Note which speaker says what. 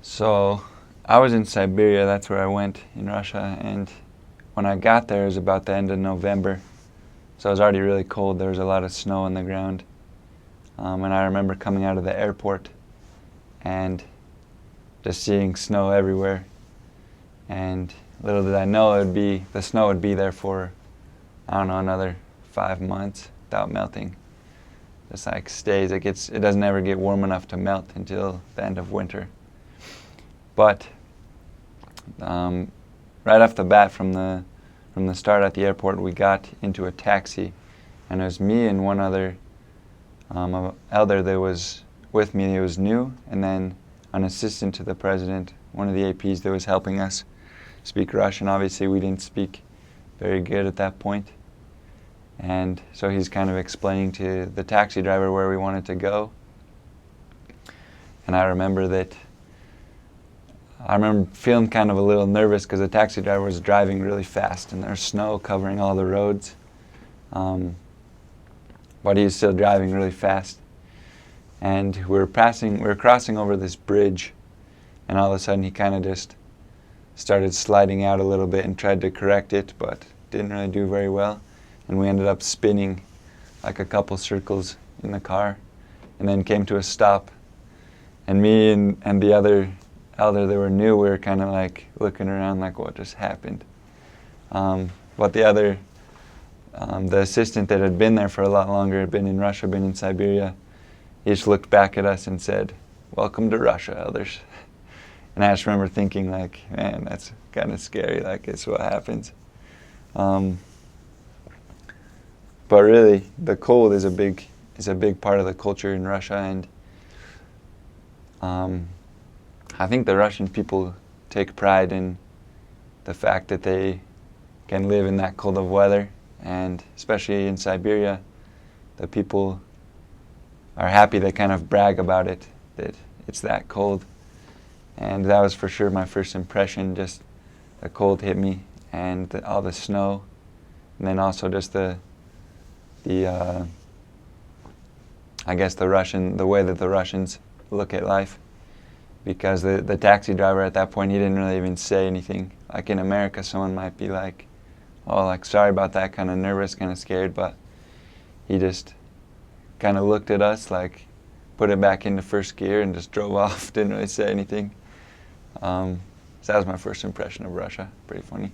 Speaker 1: So I was in Siberia, that's where I went in Russia, and when I got there it was about the end of November. So it was already really cold, there was a lot of snow on the ground. And I remember coming out of the airport and just seeing snow everywhere. And little did I know the snow would be there for, I don't know, another 5 months without melting. Just like stays, it doesn't ever get warm enough to melt until the end of winter. But right off the bat, from the start at the airport, we got into a taxi, and it was me and one other elder that was with me. He was new, and then an assistant to the president, one of the APs that was helping us speak Russian. Obviously, we didn't speak very good at that point, and so he's kind of explaining to the taxi driver where we wanted to go. And I remember feeling kind of a little nervous because the taxi driver was driving really fast and there's snow covering all the roads. But he was still driving really fast. And we were crossing over this bridge, and all of a sudden he kind of just started sliding out a little bit and tried to correct it, but didn't really do very well. And we ended up spinning like a couple circles in the car and then came to a stop. And me and the other elder that were new, we were kind of like looking around like what just happened. But the assistant that had been there for a lot longer, had been in Russia, been in Siberia, he just looked back at us and said, "Welcome to Russia, elders." And I just remember thinking like, man, that's kind of scary, like it's what happens. But really, the cold is a big part of the culture in Russia, and I think the Russian people take pride in the fact that they can live in that cold of weather, and especially in Siberia, the people are happy. They kind of brag about it, that it's that cold. And that was for sure my first impression, just the cold hit me, and all the snow, and then also just the I guess the way that the Russians look at life. Because the taxi driver at that point, he didn't really even say anything. Like in America, someone might be like, oh, like, sorry about that, kind of nervous, kind of scared, but he just kind of looked at us, like, put it back into first gear and just drove off, didn't really say anything. So that was my first impression of Russia. Pretty funny.